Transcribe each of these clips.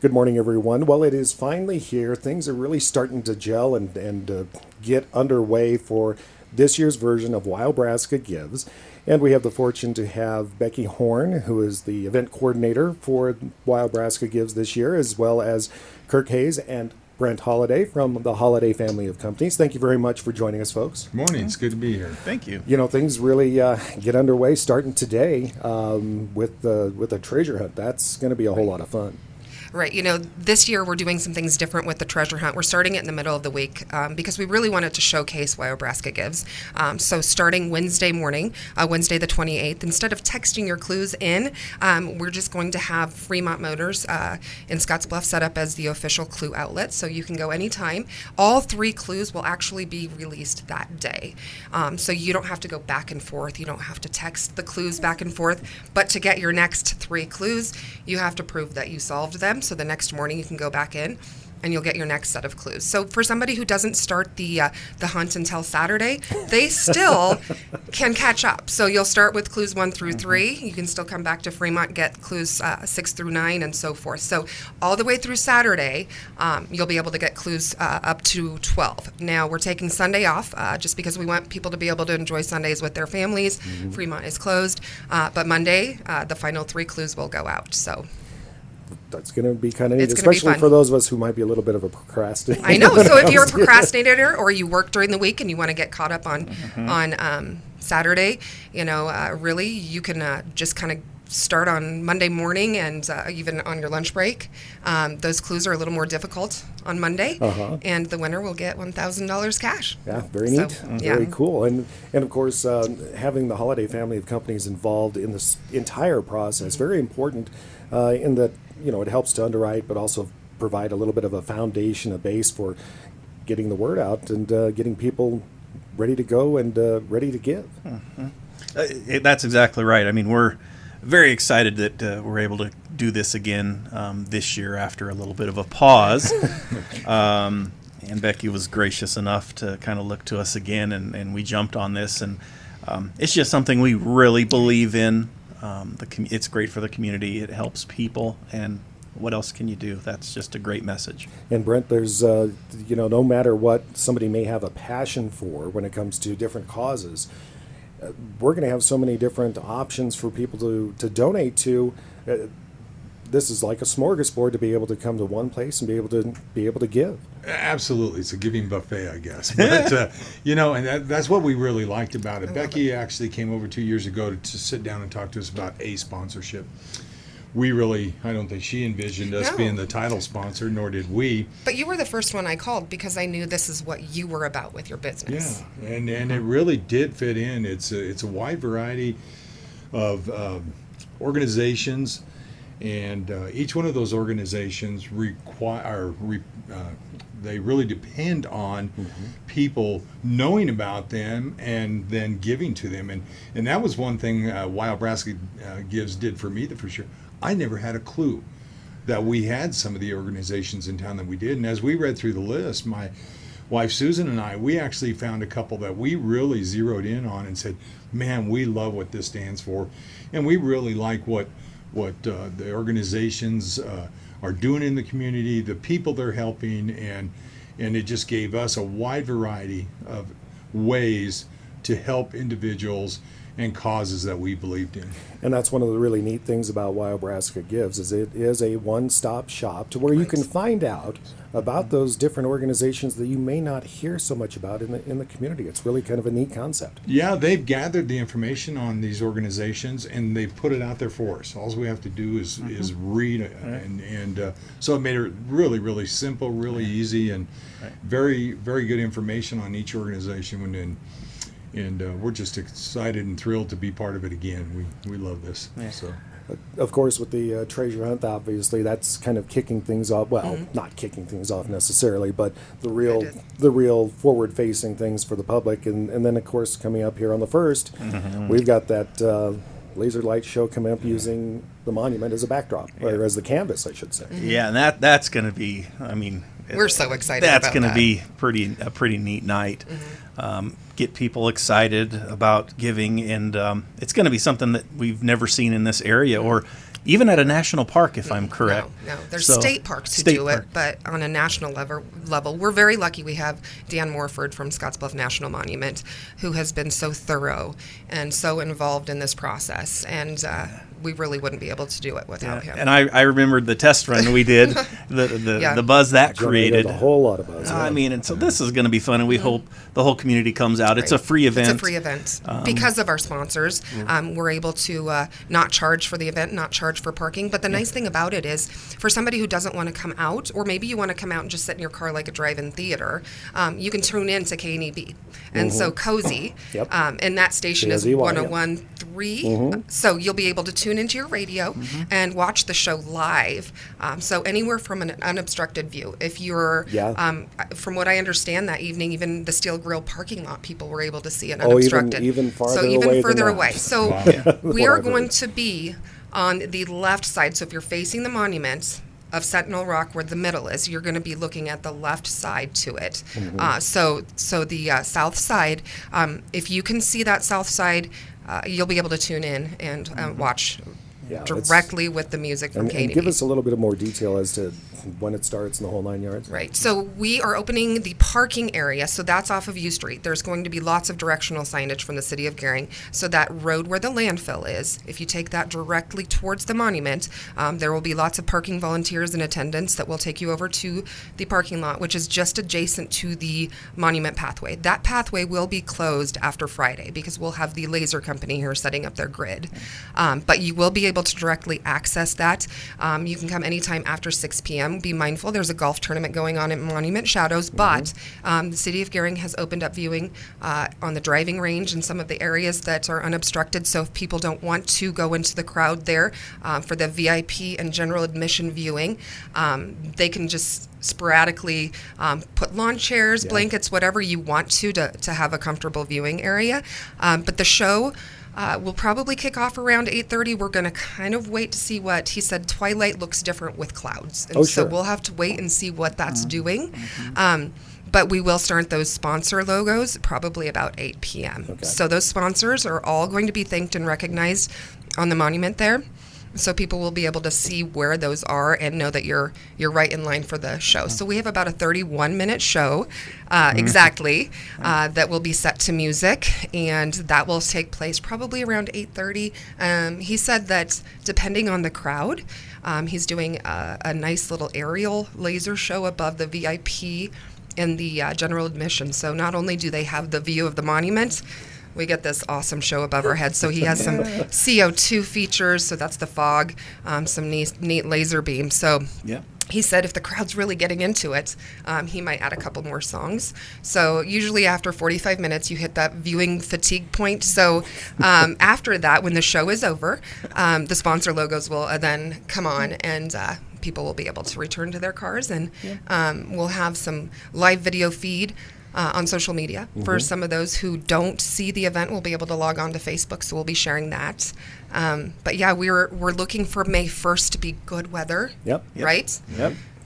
Good morning, everyone. Well, it is finally here. Things are really starting to gel and get underway for this year's version of WyoBraska Gives. And we have the fortune to have Becky Horn, who is the event coordinator for WyoBraska Gives this year, as well as Kirk Hayes and Brent Holliday from the Holliday family of companies. Thank you very much for joining us, folks. Morning. It's good to be here. Thank you. You know, things really get underway starting today with the treasure hunt. That's going to be a whole lot of fun. Right. You know, this year we're doing some things different with the treasure hunt. We're starting it in the middle of the week because we really wanted to showcase WyoBraska Gives. So starting Wednesday morning, Wednesday the 28th, instead of texting your clues in, we're just going to have Fremont Motors in Scottsbluff set up as the official clue outlet. So you can go anytime. All 3 clues will actually be released that day. So you don't have to go back and forth. You don't have to text the clues back and forth. But to get your next 3 clues, you have to prove that you solved them. So the next morning you can go back in and you'll get your next set of clues. So for somebody who doesn't start the hunt until Saturday, they still can catch up. So you'll start with clues 1 through 3. You can still come back to Fremont, get clues 6 through 9, and so forth. So all the way through Saturday, you'll be able to get clues up to 12. Now we're taking Sunday off just because we want people to be able to enjoy Sundays with their families. Fremont is closed, but Monday the final 3 clues will go out. So that's going to be kind of neat, It's gonna be especially fun. for those of us who might be a little bit of a procrastinator. I know. So if you're a procrastinator or you work during the week and you want to get caught up on Saturday, you know, really you can just kind of start on Monday morning and even on your lunch break. Those clues are a little more difficult on Monday, and the winner will get $1,000 cash. Yeah, very neat. So, Very cool. And of course, having the Holiday family of companies involved in this entire process, very important in that, you know, it helps to underwrite, but also provide a little bit of a foundation, a base for getting the word out and getting people ready to go and ready to give. That's exactly right. I mean, we're very excited that we're able to do this again this year after a little bit of a pause. And Becky was gracious enough to kind of look to us again, and we jumped on this. And it's just something we really believe in. It's great for the community. It helps people. And what else can you do? That's just a great message. And Brent, there's, you know, no matter what somebody may have a passion for when it comes to different causes, we're going to have so many different options for people to donate to. This is like a smorgasbord to be able to come to one place and be able to give. Absolutely. It's a giving buffet, I guess. But, you know, and that's what we really liked about it. Becky actually came over 2 years ago to sit down and talk to us about a sponsorship. We really, I don't think she envisioned us being the title sponsor, nor did we. But you were the first one I called because I knew this is what you were about with your business. Yeah, and it really did fit in. It's a wide variety of organizations, and each one of those organizations they really depend on people knowing about them and then giving to them. And that was one thing WyoBraska Gives did for me, for sure. I never had a clue that we had some of the organizations in town that we did. And as we read through the list, my wife Susan and I, we actually found a couple that we really zeroed in on and said, man, we love what this stands for. And we really like what the organizations are doing in the community, the people they're helping, and it just gave us a wide variety of ways to help individuals and causes that we believed in. And that's one of the really neat things about WyoBraska Gives is it is a one-stop shop to where you can find out about those different organizations that you may not hear so much about in the community. It's really kind of a neat concept. Yeah, they've gathered the information on these organizations and they've put it out there for us. All we have to do is read it, and so it made it really, really simple, really easy, and very, very good information on each organization. And we're just excited and thrilled to be part of it again. We love this. Yeah. So. Of course, with the treasure hunt, obviously, that's kind of kicking things off. Well, not kicking things off necessarily, but the real forward-facing things for the public. And then, of course, coming up here on the 1st, we've got that laser light show coming up using the monument as a backdrop, or as the canvas, I should say. Yeah, and that's going to be, I mean... We're so excited that's about going to that. be a pretty neat night. Get people excited about giving, and it's going to be something that we've never seen in this area, or even at a national park, if I'm correct. No. There's So, state parks who state do park. it, but on a national level, we're very lucky. We have Dan Morford from Scottsbluff National Monument, who has been so thorough and so involved in this process, and we really wouldn't be able to do it without him. And I remembered the test run we did, the buzz that created. A whole lot of buzz. I mean, and so this is going to be fun, and we hope the whole community comes out. It's a free event. It's a free event. Because of our sponsors, we're able to not charge for the event, not charge for parking. But the nice thing about it is, for somebody who doesn't want to come out, or maybe you want to come out and just sit in your car like a drive-in theater, you can tune in to KNEB. And so Cozy, Yep. And that station is KZY, 101.3. So you'll be able to tune into your radio and watch the show live. So anywhere from an unobstructed view. If you're, from what I understand that evening, even the Steel Grill parking lot people were able to see it unobstructed. even farther so even away further than away. that. So we are going to be on the left side. So if you're facing the monument of Sentinel Rock, where the middle is, you're going to be looking at the left side to it. So the south side, if you can see that south side, you'll be able to tune in and watch directly with the music from KNEB. And give us a little bit of more detail as to when it starts and the whole 9 yards. Right. So we are opening the parking area. So that's off of U Street. There's going to be lots of directional signage from the city of Gering. So that road where the landfill is, if you take that directly towards the monument, there will be lots of parking volunteers in attendance that will take you over to the parking lot, which is just adjacent to the monument pathway. That pathway will be closed after Friday because we'll have the laser company here setting up their grid. But you will be able to directly access that. You can come anytime after 6 p.m. Be mindful, there's a golf tournament going on at Monument Shadows, but the city of Gering has opened up viewing on the driving range and some of the areas that are unobstructed. So if people don't want to go into the crowd there for the VIP and general admission viewing, they can just sporadically put lawn chairs, blankets, whatever you want to have a comfortable viewing area. But the show we'll probably kick off around 8:30. We're going to kind of wait to see what he said. Twilight looks different with clouds, and so we'll have to wait and see what that's doing. But we will start those sponsor logos probably about 8 p.m. So those sponsors are all going to be thanked and recognized on the monument there. So people will be able to see where those are and know that you're right in line for the show. So we have about a 31-minute show exactly that will be set to music, and that will take place probably around 8:30. He said that depending on the crowd, he's doing a nice little aerial laser show above the VIP and the general admission. So not only do they have the view of the monument, we get this awesome show above our heads. So he has some CO2 features, so that's the fog, some neat laser beams. So he said if the crowd's really getting into it, he might add a couple more songs. So usually after 45 minutes, you hit that viewing fatigue point. So after that, when the show is over, the sponsor logos will then come on, and people will be able to return to their cars, and we'll have some live video feed on social media. For some of those who don't see the event, we'll be able to log on to Facebook, so we'll be sharing that. But yeah, we're looking for May 1st to be good weather. Right?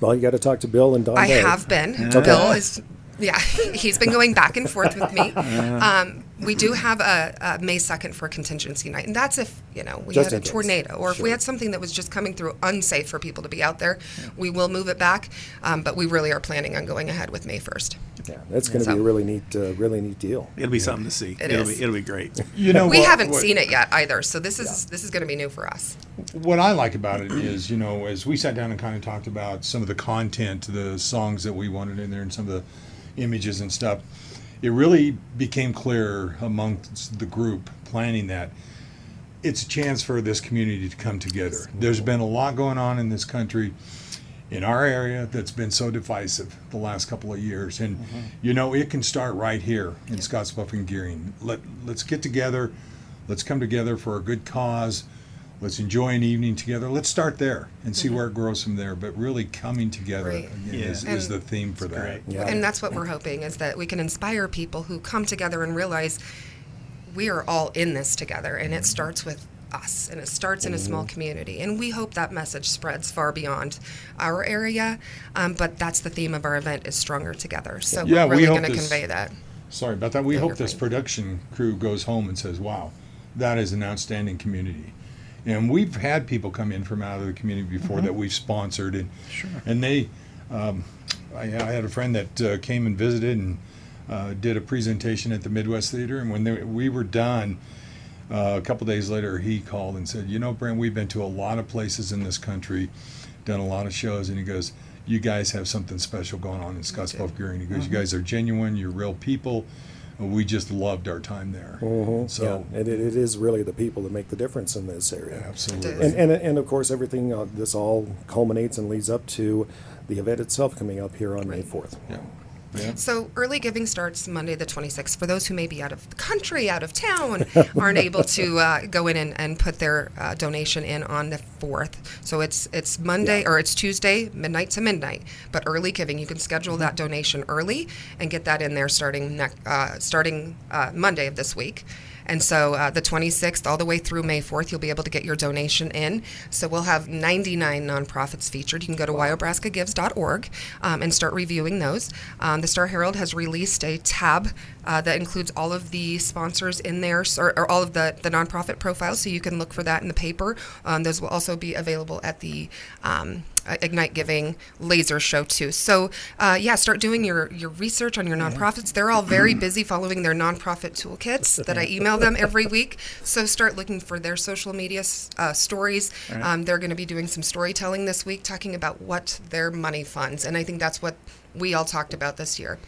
Well, you got to talk to Bill and Don. I have been. Bill is, he's been going back and forth with me. We do have a May 2nd for a contingency night, and that's if we Just had a tornado, or if we had something that was just coming through unsafe for people to be out there, we will move it back. But we really are planning on going ahead with May 1st. Yeah, that's going to be a really neat deal. It'll be something to see. It'll be great. We haven't seen it yet either, so this is going to be new for us. What I like about it is, as we sat down and kind of talked about some of the content, the songs that we wanted in there, and some of the images and stuff, it really became clear amongst the group planning that it's a chance for this community to come together. There's been a lot going on in this country, in our area, that's been so divisive the last couple of years. And, it can start right here in Scottsbluff and Gering. Let's get together. Let's come together for a good cause. Let's enjoy an evening together. Let's start there and see where it grows from there. But really coming together is the theme for that. And that's what we're hoping, is that we can inspire people who come together and realize we are all in this together, and it starts with us, and it starts in a small community. And we hope that message spreads far beyond our area. But that's the theme of our event, is Stronger Together. So we're really going to convey that. Sorry about that. We hope this production crew goes home and says, wow, that is an outstanding community. And we've had people come in from out of the community before that we've sponsored, and and they, I had a friend that came and visited and did a presentation at the Midwest Theater, and when we were done, a couple days later, he called and said, "You know, Brent, we've been to a lot of places in this country, done a lot of shows," and he goes, "You guys have something special going on in Scottsbluff Gearing." He goes, "You guys are genuine, you're real people. We just loved our time there." So yeah, and it is really the people that make the difference in this area. absolutely. And of course, everything, this all culminates and leads up to the event itself coming up here on May 4th. Yeah. Yeah. So early giving starts Monday the 26th. For those who may be out of the country, out of town, aren't able to go in and put their donation in on the 4th. So it's Monday or it's Tuesday, midnight to midnight. But early giving, you can schedule that donation early and get that in there starting Monday of this week. And so the 26th all the way through May 4th, you'll be able to get your donation in. So we'll have 99 nonprofits featured. You can go to WyoBraskaGives.org and start reviewing those. The Star Herald has released a tab that includes all of the sponsors in there, or all of the nonprofit profiles, so you can look for that in the paper. Those will also be available at the Ignite Giving laser show too. So start doing your research on your nonprofits. They're all very busy following their nonprofit toolkits that I email them every week. So start looking for their social media stories. They're going to be doing some storytelling this week, talking about what their money funds. And I think that's what we all talked about this year.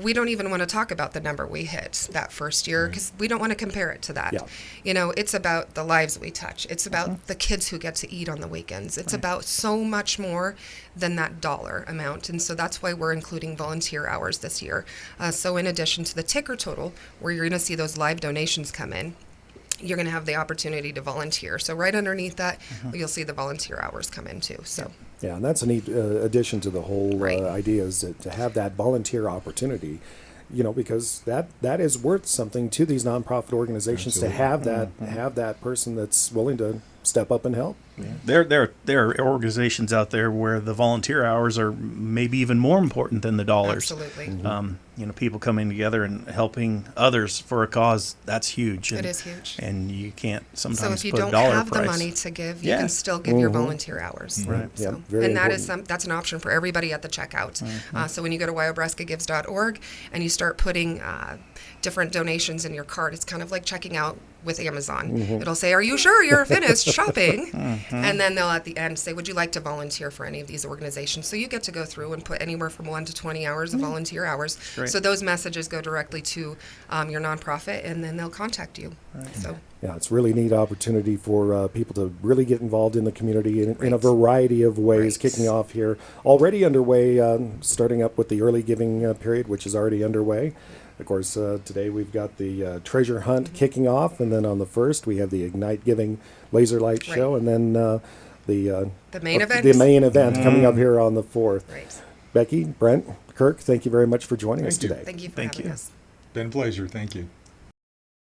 We don't even want to talk about the number we hit that first year because we don't want to compare it to that. Yeah. You know, it's about the lives we touch. It's about the kids who get to eat on the weekends. It's about so much more than that dollar amount. And so that's why we're including volunteer hours this year. So in addition to the ticker total, where you're going to see those live donations come in, you're going to have the opportunity to volunteer. So right underneath that, you'll see the volunteer hours come in too. So. Yeah, and that's a neat addition to the whole Right. idea, is to have that volunteer opportunity, because that is worth something to these nonprofit organizations. Absolutely. To have that person that's willing to step up and help. There are organizations out there where the volunteer hours are maybe even more important than the dollars. Absolutely. People coming together and helping others for a cause, that's huge. It is huge. And you can't sometimes So if you put a don't dollar have price. the money to give, you Yeah. can still give your volunteer hours. Right. Yeah, So, very and that important. is that's an option for everybody at the checkout. So when you go to WyoBraskaGives.org and you start putting different donations in your cart, it's kind of like checking out with Amazon. It'll say, "Are you sure you're finished shopping?" And then they'll at the end say, "Would you like to volunteer for any of these organizations?" So you get to go through and put anywhere from 1 to 20 hours of volunteer hours. Great. So those messages go directly to your nonprofit, and then they'll contact you. So. Yeah, it's a really neat opportunity for people to really get involved in the community in a variety of ways, Right. kicking off here. Already underway, starting up with the early giving period, which is already underway. Of course, today we've got the treasure hunt kicking off, and then on the 1st we have the Ignite Giving laser light Right. show, and then the main event. The main event coming up here on the 4th. Right. Becky, Brent, Kirk, thank you very much for joining us Thank you. today. Thank you for Thank having you. us. Been a pleasure. Thank you.